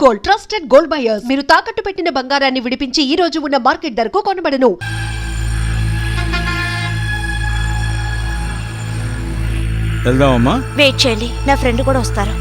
Gold, trusted gold buyers. మీరు తాకట్టు పెట్టిన బంగారాన్ని విడిపించి ఈ రోజు ఉన్న మార్కెట్ ధరకు కొనబడను. వెళ్దామమ్మా. వెయిట్ చేయండి, నా ఫ్రెండ్ కూడా వస్తారు.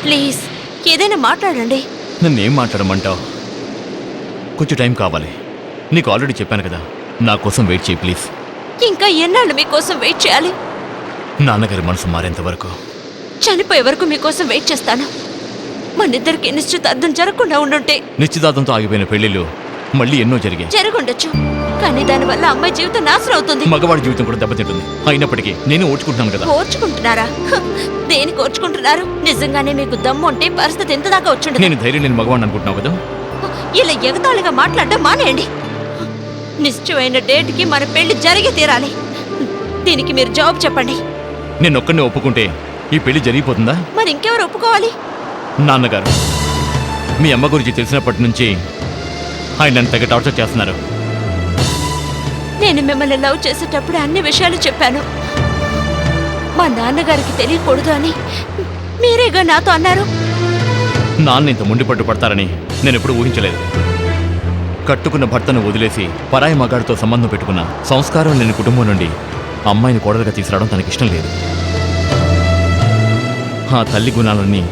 ప్లీజ్ ఏదైనా మాట్లాడండి. నన్ను ఏం మాట్లాడమంటావు? కొంచెం టైం కావాలి. నీకు ఆల్రెడీ చెప్పాను కదా, నా కోసం వెయిట్ చేయి ప్లీజ్. ఇంకా ఎన్నాళ్ళు మీకోసం వెయిట్ చేయాలి? నాన్నగారి మనసు మారేంత వరకు, చనిపోయే వరకు మీకోసం వెయిట్ చేస్తాను. మనిద్దరికి నిశ్చితార్థం జరగకుండా ఉండుంటే. నిశ్చితార్థంతో ఆగిపోయిన పెళ్లిళ్ళు మళ్ళీ ఎన్నో జరిగాయి. జరుగుండొచ్చు, కానీ దానివల్ల అమ్మాయి జీవితం నాశనం అవుతుంది. మగవాడి జీవితం కూడా దెబ్బతింటుంది. అయినప్పటికీ నేను ఓర్చుకుంటున్నాను కదా. ఓర్చుకుంటున్నారా? దేనికి ఓర్చుకుంటున్నారు? నిజంగానే మీకు దమ్ము ఉంటే పరిస్థితి ఎంత దాకా వచ్చుండదు. నేను ధైర్యం నేను మగవాడిని అనుకుంటున్నావు కదా. ఇలా ఎగతాళిగా మాట్లాడడం మానేయండి. నిశ్చయమైన డేట్కి మన పెళ్లి జరిగి తీరాలి. దీనికి మీరు జవాబు చెప్పండి. నేను ఒక్కడిని ఒప్పుకుంటే ఈ పెళ్లి జరిగిపోతుందా? మరి ఇంకెవరు ఒప్పుకోవాలి? నాన్నగారు, మీ అమ్మ గురించి తెలిసినప్పటి నుంచి ఆయన నన్ను తెగ టార్చర్ చేస్తున్నారు. నేను మిమ్మల్ని లవ్ చేసేటప్పుడు అన్ని విషయాలు చెప్పాను. మా నాన్నగారికి తెలియకూడదు అని మీరేగా నాతో అన్నారు. నాన్న ఇంత మొండి పట్టు పడతారని నేను ఎప్పుడు ఊహించలేదు. కట్టుకున్న భర్తను వదిలేసి పరాయి మగాడితో సంబంధం పెట్టుకున్న సంస్కారం లేని కుటుంబం నుండి అమ్మాయిని కోడలుగా తీసుకురావడం తనకిష్టం లేదు. ఆ తల్లి గుణాలన్నీ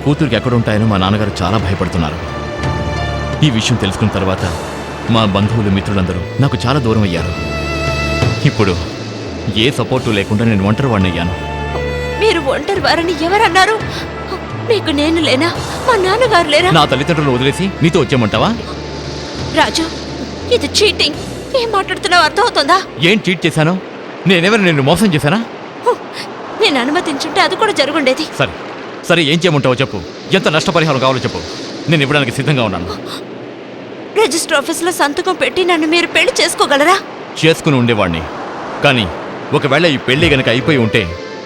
కూతురికి ఎక్కడుంటాయని మా నాన్నగారు చాలా భయపడుతున్నారు. ఈ విషయం తెలుసుకున్న తర్వాత మా బంధువులు మిత్రులందరూ నాకు చాలా దూరం అయ్యారు. ఇప్పుడు ఏ సపోర్టు లేకుండా నేను ఒంటరి వాడినయ్యాను. మీరు ఒంటరి వారని ఎవరన్నారు? మీకు నేను లేనా? మా నాన్నగారు లేరా? నా తల్లిదండ్రులు వదిలేసి నీతో వచ్చేయమంటావా? రాజు, ఇది చీటింగ్. ఏం మాట్లాడుతున్నావు అర్థం అవుతుందా? ఏం చీట్ చేశాను? నేనెవరు నిన్ను మోసం చేశానా? నేను అనుమతించుంటే అది కూడా జరుగుండేది. సరే సరే, ఏం చేయమంటావో చెప్పు. ఎంత నష్టపరిహారం కావాలో చెప్పు. నేను ఇవ్వడానికి సిద్ధంగా ఉన్నాను. రిజిస్టర్ ఆఫీసులో సంతకం పెట్టి నన్ను మీరు పెళ్లి చేసుకోగలరా? చేసుకుని ఉండేవాడిని. కానీ ఒకవేళ ఈ పెళ్లి గనక అయిపోయి ఉంటే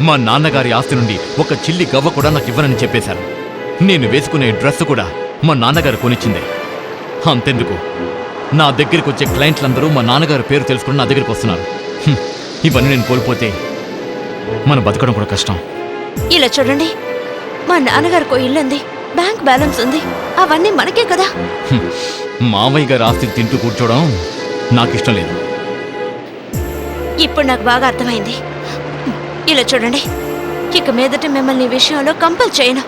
మా నాన్నగారి ఆస్తి నుండి ఒక చిల్లి గవ్వ కూడా నాకు ఇవ్వనని చెప్పేశారు. నేను వేసుకునే డ్రెస్ కూడా మా నాన్నగారు కొనిచ్చిందే. అంతెందుకు, నా దగ్గరికి వచ్చే క్లయింట్లందరూ మా నాన్నగారి పేరు తెలుసుకుని నా దగ్గరికి వస్తున్నారు. ఇవన్నీ నేను కోల్పోతే మనం బతకడం కూడా కష్టం. ఇలా చూడండి, మా నాన్నగారికి ఇల్లు ఉంది, బ్యాంక్ బ్యాలెన్స్ ఉంది. అవన్నీ మనకే కదా. మామయ్య గారి ఆస్తిని తింటూ కూర్చోవడం నాకు ఇష్టం లేదు. ఇప్పుడు నాకు బాగా అర్థమైంది. ఇలా చూడండి, ఇక మీదట మిమ్మల్ని ఈ విషయంలో కంపల్ చేయను.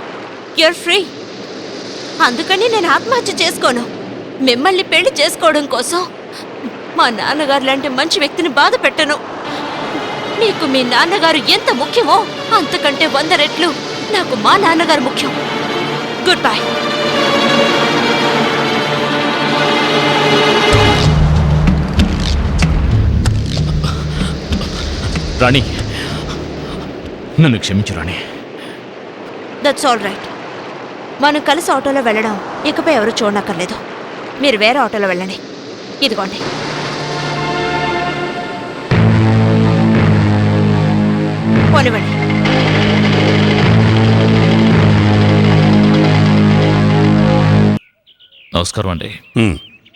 You're free. అందుకని నేను ఆత్మహత్య చేసుకోను. మిమ్మల్ని పెళ్లి చేసుకోవడం కోసం మా నాన్నగారు లాంటి మంచి వ్యక్తిని బాధ పెట్టను. మీకు మీ నాన్నగారు ఎంత ముఖ్యమో అంతకంటే 100 రెట్లు నాకు మా నాన్నగారు ముఖ్యం. Good bye. రాణి, నన్ను క్షమించు రాణి. That's all right. మనం కలిసి ఆటోలో వెళ్ళడం ఇకపై ఎవరు చూడనక్కర్లేదు. మీరు వేరే ఆటోలో వెళ్ళండి. ఇదిగోండి. పోనివ్వండి. నమస్కారం అండి.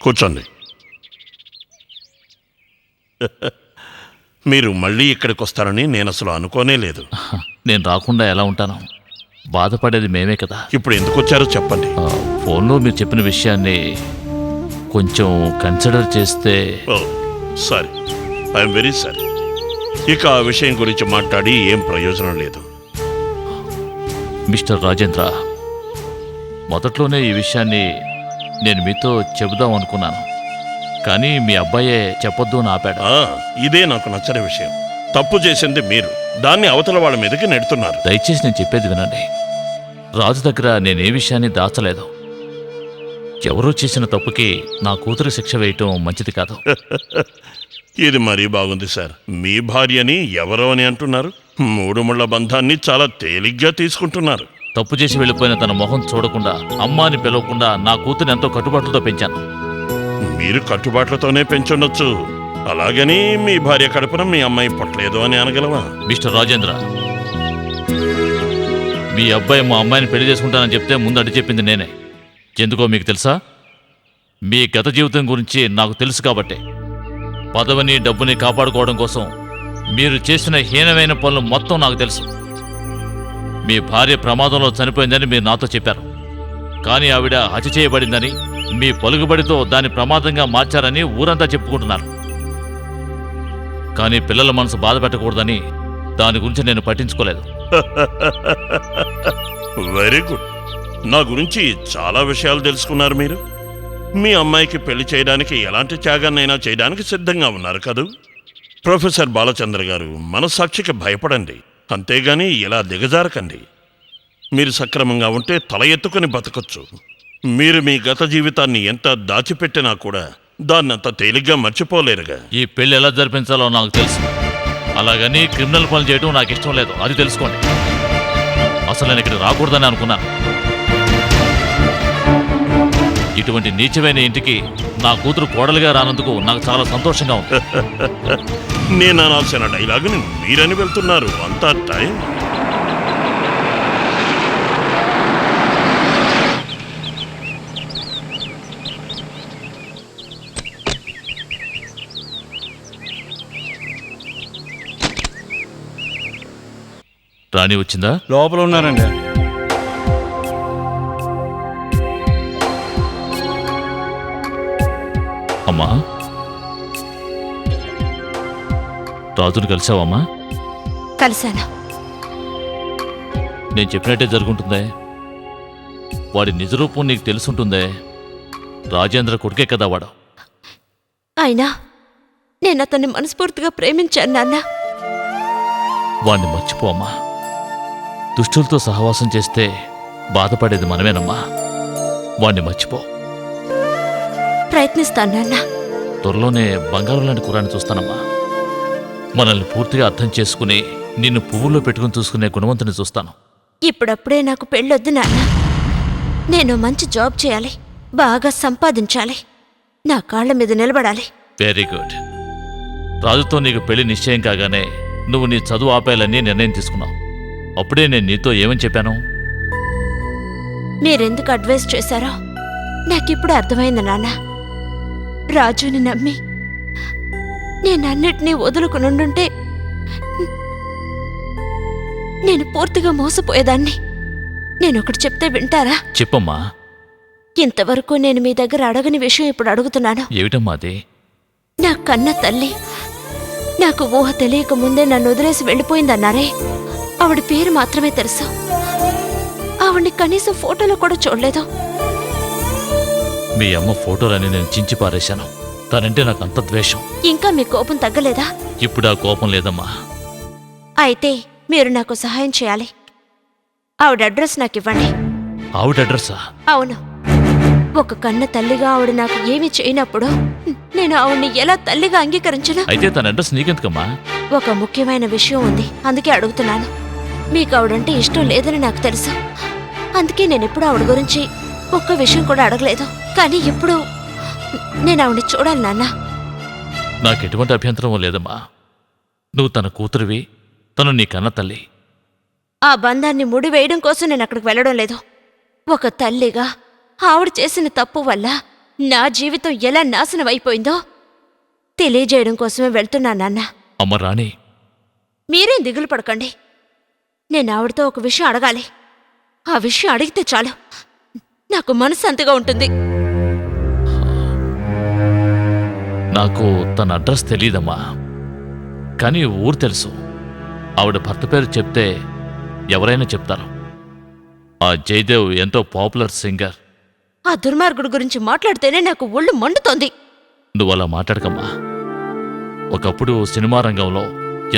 కూర్చోండి. మీరు మళ్ళీ ఇక్కడికి వస్తారని నేను అసలు అనుకోనే లేదు. నేను రాకుండా ఎలా ఉంటాను? బాధపడేది మేమే కదా. ఇప్పుడు ఎందుకు వచ్చారో చెప్పండి. ఫోన్లో మీరు చెప్పిన విషయాన్ని కొంచెం కన్సిడర్ చేస్తే. Sorry, I'm very sorry. ఇక ఆ విషయం గురించి మాట్లాడి ఏం ప్రయోజనం లేదు. మిస్టర్ రాజేంద్ర, మొదట్లోనే ఈ విషయాన్ని నేను మీతో చెబుదాం అనుకున్నాను, కానీ మీ అబ్బాయే చెప్పొద్దు అని ఆపాడు. ఇదే నాకు నచ్చని విషయం. తప్పు చేసింది మీరు, దాన్ని అవతల వాళ్ళ మీదకి నెడుతున్నారు. దయచేసి నేను చెప్పేది వినండి. రాజు దగ్గర నేనే విషయాన్ని దాచలేదు. ఎవరో చేసిన తప్పుకి నా కూతురు శిక్ష వేయటం మంచిది కాదు. ఇది మరీ బాగుంది సార్. మీ భార్యని ఎవరో అని అంటున్నారు. 3 ముళ్ళ బంధాన్ని చాలా తేలిగ్గా తీసుకుంటున్నారు. తప్పు చేసి వెళ్ళిపోయిన తన మొహం చూడకుండా, అమ్మాని పిలవకుండా నా కూతురు ఎంతో కట్టుబాటులతో పెంచాను. మీరు కట్టుబాట్లతోనే పెంచుండొచ్చు, అలాగని మీ భార్య కడుపున మీ అమ్మాయి పుట్టలేదు అని అనగలవా? మిస్టర్ రాజేంద్ర, మీ అబ్బాయి మా అమ్మాయిని పెళ్లి చేసుకుంటానని చెప్తే ముందు అడి చెప్పింది నేనే. ఎందుకో మీకు తెలుసా? మీ గత జీవితం గురించి నాకు తెలుసు కాబట్టే. పదవిని డబ్బుని కాపాడుకోవడం కోసం మీరు చేసిన హీనమైన పనులు మొత్తం నాకు తెలుసు. మీ భార్య ప్రమాదంలో చనిపోయిందని మీరు నాతో చెప్పారు, కానీ ఆవిడ హత్య చేయబడిందని మీ పలుకుబడితో దాన్ని ప్రమాదంగా మార్చారని ఊరంతా చెప్పుకుంటున్నారు. కానీ పిల్లల మనసు బాధ పెట్టకూడదని దాని గురించి నేను పట్టించుకోలేదు. Very good. నా గురించి చాలా విషయాలు తెలుసుకున్నారు మీరు. మీ అమ్మాయికి పెళ్లి చేయడానికి ఎలాంటి త్యాగాన్నైనా చేయడానికి సిద్ధంగా ఉన్నారు కదూ? ప్రొఫెసర్ బాలచంద్ర గారు, మనస్సాక్షికి భయపడండి, అంతేగాని ఇలా దిగజారకండి. మీరు సక్రమంగా ఉంటే తల ఎత్తుకుని బతకొచ్చు. మీరు మీ గత జీవితాన్ని ఎంత దాచిపెట్టినా కూడా దాన్నంత తేలిగ్గా మర్చిపోలేరుగా. ఈ పెళ్లి ఎలా జరిపించాలో నాకు తెలుసు. అలాగని క్రిమినల్ పనులు చేయడం నాకు ఇష్టం లేదు, అది తెలుసుకోండి. అసలు నేను ఇక్కడ రాకూడదని అనుకున్నాను. ఇటువంటి నీచమైన ఇంటికి నా కూతురు కోడలుగా రానందుకు నాకు చాలా సంతోషంగా ఉంది. నేను అనాల్సిన డైలాగుని మీరని వెళ్తున్నారు. అంతా టైం. రాణి వచ్చిందా? లోపల ఉన్నారండి. అమ్మా, రాజును కలిసావమ్మా? కలిశాను. నేను చెప్పినట్టే జరుగుంటుందే. వాడి నిజరూపం నీకు తెలుసుంటుందే. రాజేంద్ర కొడుకే కదా వాడు. అయినా నేను అతన్ని మనస్ఫూర్తిగా ప్రేమించాను నాన్న. వాణ్ణి మర్చిపోమ్మా. దుష్టులతో సహవాసం చేస్తే బాధపడేది మనమేనమ్మా. వాణ్ణి మర్చిపో. ప్రయత్నిస్తాను నాన్న. త్వరలోనే బంగారం లాంటి కుర్రాన్ని చూస్తానమ్మా. మనల్ని పూర్తిగా అర్థం చేసుకుని నిన్ను పువ్వుల్లో పెట్టుకుని చూసుకునే గుణవంతుని చూస్తాను. ఇప్పుడప్పుడే నాకు పెళ్ళొద్దు నాన్న. నేను మంచి జాబ్ చేయాలి, బాగా సంపాదించాలి, నా కాళ్ళ మీద నిలబడాలి. Very good. రాజుతో నీకు పెళ్లి నిశ్చయం కాగానే నువ్వు నీ చదువు ఆపేయాలని నిర్ణయం తీసుకున్నావు. అప్పుడే నేను నీతో ఏమని చెప్పాను? మీరెందుకు అడ్వైస్ చేశారో నాకిప్పుడు అర్థమైంది నాన్న. రాజుని నమ్మి నేనన్నిటినీ వదులుకునుండుంటే నేను పూర్తిగా మోసపోయేదాన్ని. నేనొకటి చెప్తే వింటారా? చెప్పమ్మా. ఇంతవరకు నేను మీ దగ్గర అడగని విషయం ఇప్పుడు అడుగుతున్నాను. ఏమిటమ్మా అది? నా కన్న తల్లి నాకు ఊహ తెలియక ముందే నన్ను వదిలేసి వెళ్ళిపోయిందన్నారే, ఆవిడ పేరు మాత్రమే తెలుసు. ఆవిడ్ని కనీసం ఫోటోలో కూడా చూడలేదు. మీ అమ్మ ఫోటోలని నేను చించి పారేశాను. తనంటే నాకు అంత ద్వేషం. ఇంకా మీ కోపం తగ్గలేదా? ఇప్పుడు ఆ కోపం లేదమ్మా. అయితే మీరు నాకు సహాయం చేయాలి. ఆవిడ అడ్రస్ నాకు ఇవ్వండి. ఆవిడ అడ్రస్సా? అవును. ఒక కన్న తల్లిగా ఆవిడ నాకు ఏమీ చేయనప్పుడు నేను ఆవిడ్ని ఎలా తల్లిగా అంగీకరించను? అయితే తన అడ్రస్ నీకెందుకమ్మా? ఒక ముఖ్యమైన విషయం ఉంది, అందుకే అడుగుతున్నాను. మీకు ఆవిడంటే ఇష్టం లేదని నాకు తెలుసు, అందుకే నేను ఎప్పుడు ఆవిడ గురించి ఒక్క విషయం కూడా అడగలేదు. కానీ ఇప్పుడు నేను ఆవిడ్ని చూడాలి నాన్న. నాకెటువంటి అభ్యంతరం లేదమ్మా. నువ్వు తన కూతురివి, తను నీ కన్న తల్లి. ఆ బంధాన్ని ముడివేయడం కోసం నేను అక్కడికి వెళ్ళడం లేదు. ఒక తల్లిగా ఆవిడ చేసిన తప్పు వల్ల నా జీవితం ఎలా నాశనం అయిపోయిందో తెలియజేయడం కోసమే వెళ్తున్నా నాన్న. అమ్మ రాణి, మీరేం దిగులు పడకండి. నేను ఆవిడతో ఒక విషయం అడగాలి. ఆ విషయం అడిగితే చాలు నాకు మనశ్శాంతిగా ఉంటుంది. నాకు తన అడ్రస్ తెలీదమ్మా, కానీ ఊరు తెలుసు. ఆవిడ భర్త పేరు చెప్తే ఎవరైనా చెప్తారు. ఆ జయదేవ్ ఎంతో పాపులర్ సింగర్. ఆ దుర్మార్గుడు గురించి మాట్లాడితేనే నాకు ఒళ్ళు మండుతోంది. నువ్వు అలా మాట్లాడకమ్మా. ఒకప్పుడు సినిమా రంగంలో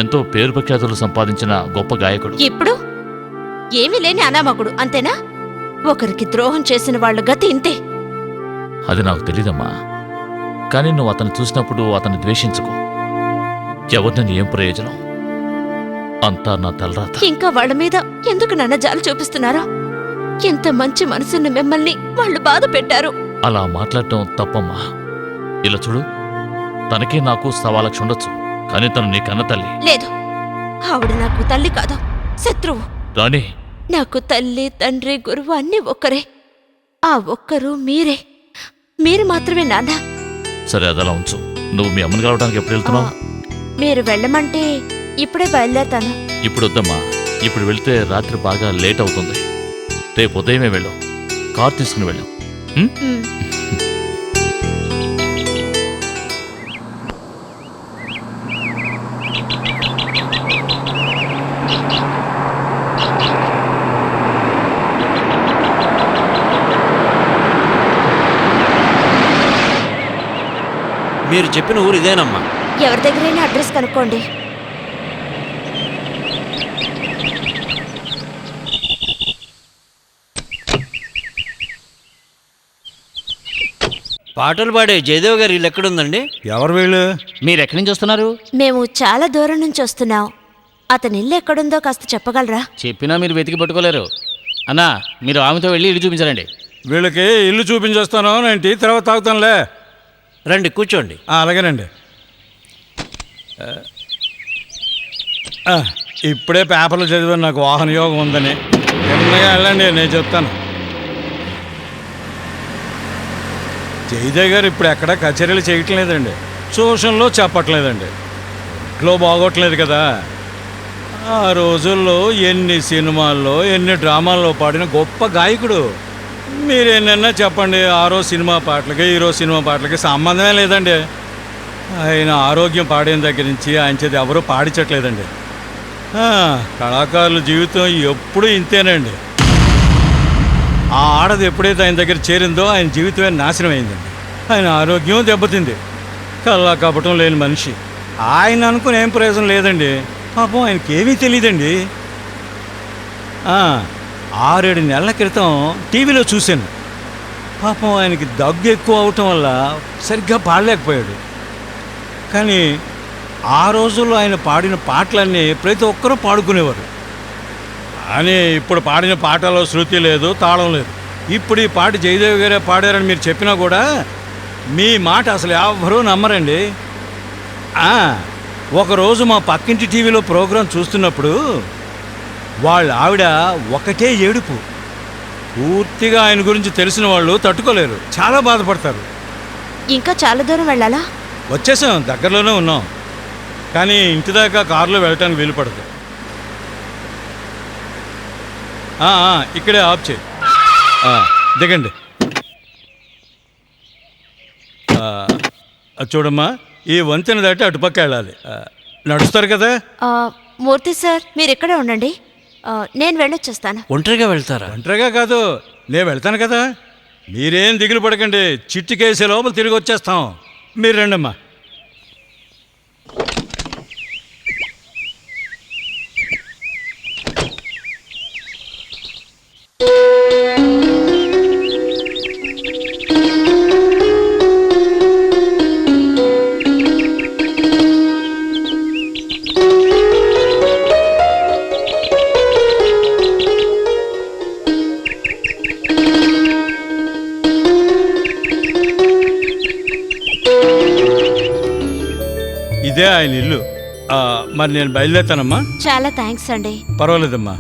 ఎంతో పేరు ప్రఖ్యాతులు సంపాదించిన గొప్ప గాయకుడు. ఇప్పుడు ఏమీ లేని అనామకుడు, అంతేనా? ఒకరికి ద్రోహం చేసిన వాళ్ళ గతి ఇంతే. అది నాకు తెలీదమ్మా. కానీ నువ్వు అతను చూసినప్పుడు అతన్ని ద్వేషించుకో. ఎవరిని ఏం ప్రయోజనం? అంతా నా తలరాత. ఇంకా వాళ్ళ మీద ఎందుకు నాన్న జాలి చూపిస్తున్నారో? ఎంత మంచి మనసున్న మిమ్మల్ని వాళ్ళు బాధ పెట్టారు. అలా మాట్లాడటం తప్పమ్మా. ఇలా చూడు, తనకి నాకు 1,00,000 ఉండొచ్చు, కానీ తను నీ కన్న తల్లి. లేదు, ఆవిడ నాకు తల్లి కాదు, శత్రువు. రాణి, నాకు తల్లి, తండ్రి, గురువు అన్నీ ఒక్కరే. ఆ ఒక్కరు మీరే. మీరు మాత్రమే నాన్న. సరే అదలా ఉంచు. నువ్వు మీ అమ్మని కలవడానికి ఎప్పుడు వెళ్తున్నావు? మీరు వెళ్ళమంటే ఇప్పుడే బయలుదేరతాను. ఇప్పుడు వద్దమ్మా. ఇప్పుడు వెళ్తే రాత్రి బాగా లేట్ అవుతుంది. రేపు ఉదయమే వెళ్ళు. కార్ తీసుకుని వెళ్ళు. ఉం? ఉమ్. మీరు చెప్పిన ఊరు ఇదేనమ్మా. ఎవరి దగ్గరైనా అడ్రస్ కనుక్కోండి. పాటలు పాడే జయదేవ్ గారి ఇల్లు ఎక్కడుందండి? ఎవరు వీళ్ళు? మీరు ఎక్కడి నుంచి వస్తున్నారు? మేము చాలా దూరం నుంచి వస్తున్నాం. అతని ఇల్లు ఎక్కడుందో కాస్త చెప్పగలరా? చెప్పినా మీరు వెతికి పట్టుకోలేరు. అన్నా, మీరు ఆమెతో వెళ్ళి ఇల్లు చూపించరండి. వీళ్ళకి ఇల్లు చూపించేస్తాను, నేను టీ తర్వాత తాగుతానులే. రండి, కూర్చోండి. అలాగేనండి. ఇప్పుడే పేపర్లు చదివాను నాకు వాహన యోగం ఉందని. నిన్నగా వెళ్ళండి, నేను చెప్తాను. జయదేవ్ గారు ఇప్పుడు ఎక్కడ కచేరీలు చేయటం లేదండి, ట్యూషన్లో చెప్పట్లేదండి. ఇంట్లో బాగోట్లేదు కదా. ఆ రోజుల్లో ఎన్ని సినిమాల్లో ఎన్ని డ్రామాల్లో పాడిన గొప్ప గాయకుడు. మీరేనన్నా చెప్పండి, ఆ రోజు సినిమా పాటలకి ఈరోజు సినిమా పాటలకి సంబంధమే లేదండి. ఆయన ఆరోగ్యం పాడిన దగ్గర నుంచి ఆయన చేతి ఎవరూ పాడించట్లేదండి. కళాకారుల జీవితం ఎప్పుడూ ఇంతేనండి. ఆ ఆడది ఎప్పుడైతే ఆయన దగ్గర చేరిందో ఆయన జీవితమే నాశనం అయిందండి. ఆయన ఆరోగ్యం దెబ్బతింది. కల్లా కపటం లేని మనిషి. ఆయన అనుకుని ఏం ప్రయోజనం లేదండి. పాపం ఆయనకి ఏమీ తెలియదండి. 6-7 నెలల క్రితం టీవీలో చూశాను. పాపం ఆయనకి దగ్గు ఎక్కువ అవటం వల్ల సరిగ్గా పాడలేకపోయాడు. కానీ ఆ రోజుల్లో ఆయన పాడిన పాటలన్నీ ప్రతి ఒక్కరూ పాడుకునేవారు. కానీ ఇప్పుడు పాడిన పాటలో శృతి లేదు, తాళం లేదు. ఇప్పుడు ఈ పాట జయదేవ్ గారే పాడారని మీరు చెప్పినా కూడా మీ మాట అసలు ఎవ్వరూ నమ్మరండి. ఒకరోజు మా పక్కింటి టీవీలో ప్రోగ్రాం చూస్తున్నప్పుడు వాళ్ళ ఆవిడ ఒకటే ఏడుపు. పూర్తిగా ఆయన గురించి తెలిసిన వాళ్ళు తట్టుకోలేరు, చాలా బాధపడతారు. ఇంకా చాలా దూరం వెళ్ళాలా? వచ్చేసాం, దగ్గరలోనే ఉన్నాం. కానీ ఇంటి దాకా కారులో వెళ్ళటానికి వీలు పడదు. ఇక్కడే ఆఫ్ చేయి. దిగండి. చూడమ్మా, ఈ వంతెన దాటి అటుపక్క వెళ్ళాలి. నడుస్తారు కదా? మూర్తి సార్, మీరు ఇక్కడే ఉండండి, నేను వెళ్ళొచ్చేస్తాను. ఒంటరిగా వెళ్తారా? ఒంటరిగా కాదు, నేను వెళ్తాను కదా. మీరేం దిగులు పడకండి, చిట్టికేసే లోపల తిరిగి వచ్చేస్తాం. మీరు రండమ్మా. ఇదే ఆయన ఇల్లు. మరి నేను బయలుదేరుతానమ్మా. చాలా థ్యాంక్స్ అండి. పర్వాలేదమ్మా.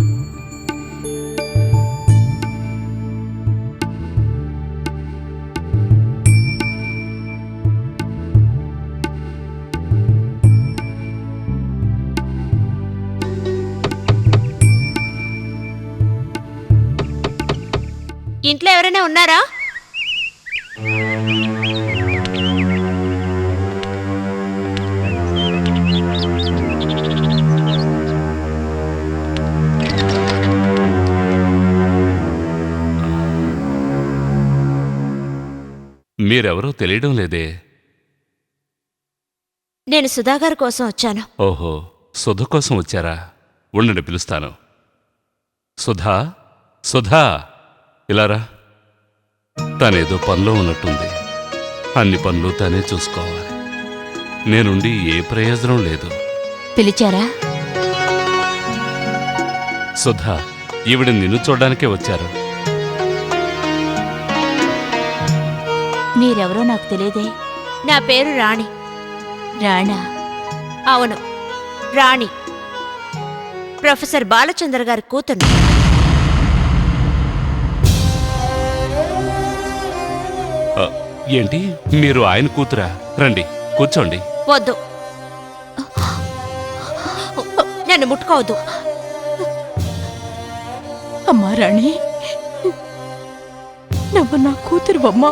ఇంట్లో ఎవరైనా ఉన్నారా? మీరెవరో తెలియడం లేదే. నేను సుధాగారి కోసం వచ్చాను. ఓహో, సుధ కోసం వచ్చారా? ఉండండి, పిలుస్తాను. సుధా, సుధా, ఇలారా. తనేదో పనిలో ఉన్నట్టుంది. అన్ని పనులు తనే చూసుకోవాలి. నేనుండి ఏ ప్రయోజనం లేదు. పిలిచారా? సుధా, ఈవిడ నిన్ను చూడ్డానికే వచ్చారు. మీరెవరో నాకు తెలియదే. నా పేరు రాణి. రాణా? అవును, రాణి. ప్రొఫెసర్ బాలచంద్ర గారి కూతురు. ఏంటి, మీరు ఆయన కూతురా? రండి, కూర్చోండి. వద్దు, నన్ను ముట్టుకోవద్దు. అమ్మా రాణి, నువ్వు నా కూతురువమ్మా.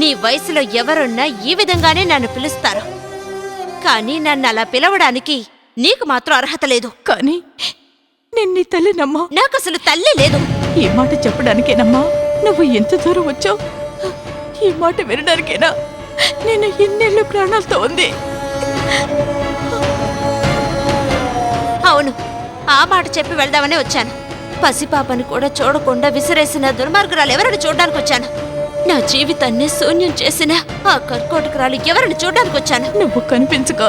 నీ వయసులో ఎవరున్నా ఈ విధంగానే నన్ను పిలుస్తారు, కానీ నన్ను అలా పిలవడానికి నీకు మాత్రం అర్హత లేదు. కానీ నేను నీ తల్లినమ్మా. నాకసలు తల్లి లేదు. ఈ మాట చెప్పడానికేనమ్మా నువ్వు ఎంత దూరం వచ్చావు? ఈ మాట వినడానికేనా నేను ఎన్నేళ్ళు ప్రాణాలతో ఉంది? అవును, ఆ మాట చెప్పి వెళ్దామనే వచ్చాను. పసిపాపని కూడా చూడకుండా విసిరేసిన దుర్మార్గురాలు ఎవరిని చూడడానికి వచ్చాను. నా జీవితాన్ని శూన్యం చేసిన ఆ కర్కోటకురాలు ఎవరిని చూడడానికి వచ్చాను. నువ్వు కనిపించక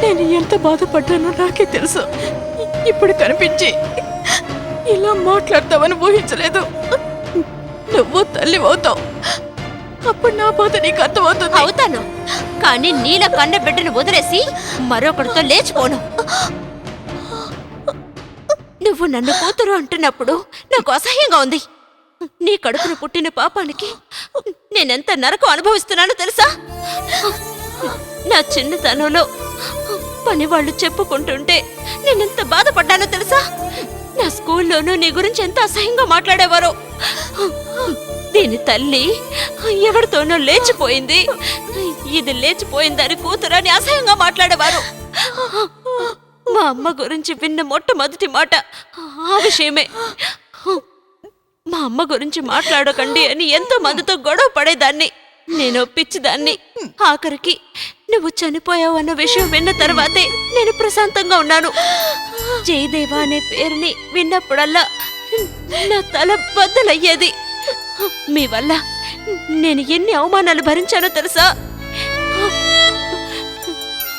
నేను ఎంత బాధపడ్డానో నాకే తెలుసు. ఇప్పుడు కనిపించి ఇలా మాట్లాడతావని ఊహించలేదు. నువ్వు తల్లి అవుతావు, అప్పుడు నా బాధ నీకు అర్థమవుతుంది. అవుతాను, కానీ నీల కన్న బిడ్డను వదిలేసి మరొకరితో లేచిపోను. నువ్వు నన్ను కూతురు అంటున్నప్పుడు నాకు అసహ్యంగా ఉంది. నీ కడుపును పుట్టిన పాపానికి నేనెంత నరకం అనుభవిస్తున్నానో తెలుసా? నా చిన్నతనంలో పనివాళ్ళు చెప్పుకుంటుంటే నేనెంత బాధపడ్డానో తెలుసా? నా స్కూల్లోనూ నీ గురించి ఎంత అసహ్యంగా మాట్లాడేవారో. దీని తల్లి ఎవరితోనో లేచిపోయింది, ఇది లేచిపోయిందని కూతురని అసహ్యంగా మాట్లాడేవారు. మా అమ్మ గురించి విన్న మొట్టమొదటి మాట ఆ విషయమే. మా అమ్మ గురించి మాట్లాడకండి అని ఎంతో మందితో గొడవ పడేదాన్ని. నేను పిచ్చిదాన్ని. ఆఖరికి నువ్వు చనిపోయావు అన్న విషయం విన్న తర్వాతే నేను ప్రశాంతంగా ఉన్నాను. జయదేవ అనే పేరుని విన్నప్పుడల్లా నా తల బద్దలయ్యేది. మీ వల్ల నేను ఎన్ని అవమానాలు భరించానో తెలుసా?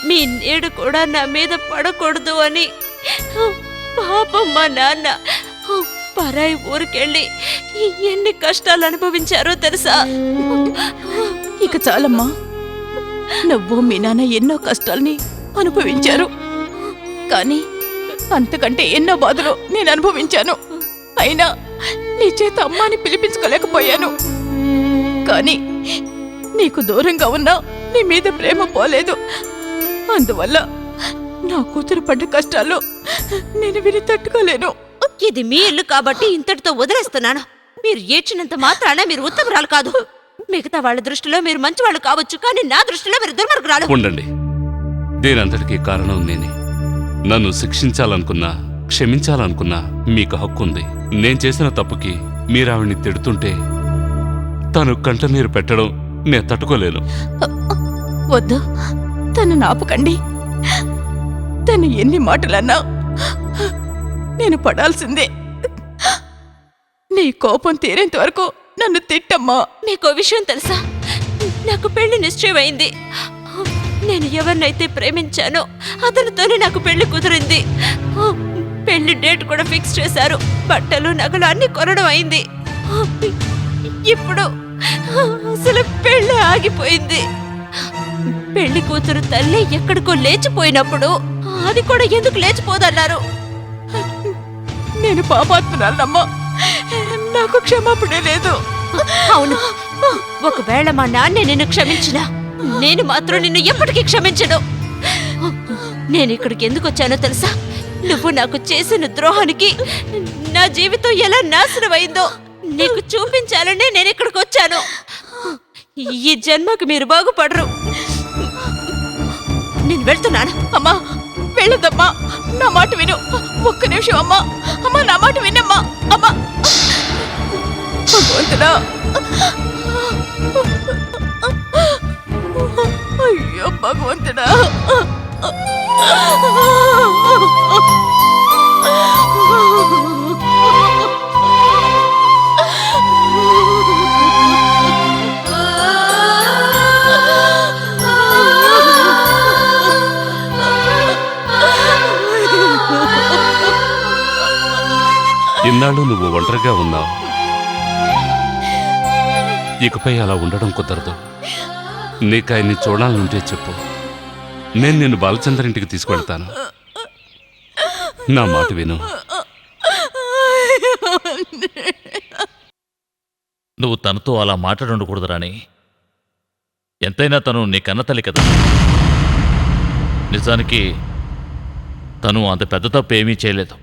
మీ నీడు కూడా నా మీద పడకూడదు అని పాపం మా నాన్న పరాయి ఊరికెళ్ళి ఎన్ని కష్టాలు అనుభవించారో తెలుసా? ఇక చాలమ్మా, నువ్వు మీ నాన్న ఎన్నో కష్టాల్ని అనుభవించారు, కానీ అంతకంటే ఎన్నో బాధలు నేను అనుభవించాను. అయినా నీ చేత అమ్మాని పిలిపించుకోలేకపోయాను. కానీ నీకు దూరంగా ఉన్నా నీ మీద ప్రేమ పోలేదు. అందువల్ల నా కూతురు పడ్డ కష్టాలు నేను విని తట్టుకోలేను. ఇది మీ ఇల్లు కాబట్టి ఇంతటితో వదిలేస్తున్నాను. మీరు ఏడ్చినంత మాత్రాన మీరు ఉత్తమరాలు కాదు. మిగతా వాళ్ళ దృష్టిలో మీరు మంచివాళ్ళు కావచ్చు, కానీ నా దృష్టిలో మీరు దుర్మార్గురాలు. ఉండండి, దీనంతటికీ కారణం నేనే. నన్ను శిక్షించాలనుకున్నా క్షమించాలనుకున్నా మీకు హక్కు ఉంది. నేను చేసిన తప్పుకి మీరావిడ్ని తిడుతుంటే తను కంటనీరు పెట్టడం నేను తట్టుకోలేను. వద్దు, తను నాపకండి. తను ఎన్ని మాటలన్నా నేను పడాల్సిందే. నీ కోపం తీరేంత వరకు నన్ను తిట్టమ్మా. నీకో విషయం తెలుసా? నాకు పెళ్లి నిశ్చయమైంది. నేను ఎవరినైతే ప్రేమించానో అతనితోనే నాకు పెళ్లి కుదిరింది. పెళ్లి డేట్ కూడా ఫిక్స్ చేశారు. బట్టలు నగలు అన్ని కొనడం అయింది. ఇప్పుడు అసలు పెళ్లి ఆగిపోయింది. పెళ్లి కూతురు తల్లి ఎక్కడికో లేచిపోయినప్పుడు అది కూడా ఎందుకు లేచిపోదన్నారు? నేను పాపాత్మురాలమ్మా, నాకు క్షమాపణ లేదు. అవును, ఒకవేళ మా నాన్నే నిన్ను క్షమించినా నేను మాత్రం నిన్ను ఎప్పటికీ క్షమించను. నేను ఇక్కడికి ఎందుకు వచ్చానో తెలుసా? నువ్వు నాకు చేసిన ద్రోహానికి నా జీవితం ఎలా నాశనం అయిందో నీకు చూపించాలనే నేను ఇక్కడికి వచ్చాను. ఈ జన్మకు మీరు బాగుపడరు. నేను వెళ్తున్నాను. అమ్మా వెళ్ళదమ్మా, నా మాట విను. ఒక్క నిమిషం అమ్మా. అమ్మా నా మాట వినమ్మా. అమ్మా భగవంతుడా, అయ్యో భగవంతుడా. ఇన్నాళ్ళు నువ్వు ఒంటరిగా ఉన్నావు. ఇకపై అలా ఉండడం కుదరదు. నీకు ఆయన్ని చూడాలనుంటే చెప్పు, నేను నిన్ను బాలచందర్ ఇంటికి తీసుకువెళ్తాను. నా మాట విను. నువ్వు తనతో అలా మాట్లాడుండకూడదు రాణి. ఎంతైనా తను నీ కన్నతల్లి కదా. నిజానికి తను అంత పెద్ద తప్పు ఏమీ చేయలేదు.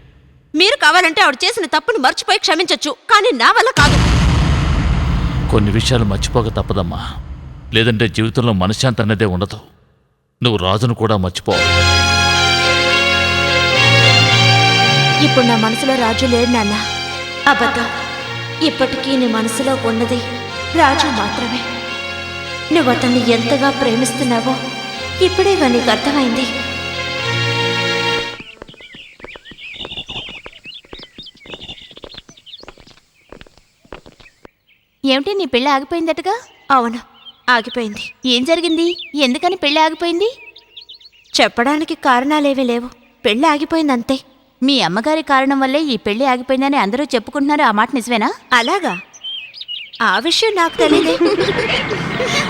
మీరు కావాలంటే ఆవిడ చేసిన తప్పును మర్చిపోయి క్షమించొచ్చు, కానీ నా వల్ల కాదు. కొన్ని విషయాలు మర్చిపోక తప్పదమ్మా. లేదంటే జీవితంలో మనశ్శాంతి అనేదే ఉండదు. నువ్వు రాజును కూడా మర్చిపోవాలి. ఇప్పుడు నా మనసులో రాజు లేడు నాన్న. అబద్ధం. ఇప్పటికీ నీ మనసులో ఉన్నది రాజు మాత్రమే. నువ్వు అతన్ని ఎంతగా ప్రేమిస్తున్నావో ఇప్పుడేగా నీకు అర్థమైంది. ఏమిటి నీ పెళ్ళి ఆగిపోయిందటగా? అవును, ఆగిపోయింది. ఏం జరిగింది? ఎందుకని పెళ్ళి ఆగిపోయింది? చెప్పడానికి కారణాలేవీ లేవు. పెళ్ళి ఆగిపోయిందంతే. మీ అమ్మగారి కారణం వల్లే ఈ పెళ్లి ఆగిపోయిందని అందరూ చెప్పుకుంటున్నారు. ఆ మాట నిజమేనా? అలాగా? ఆ విషయం నాకు తెలియదే.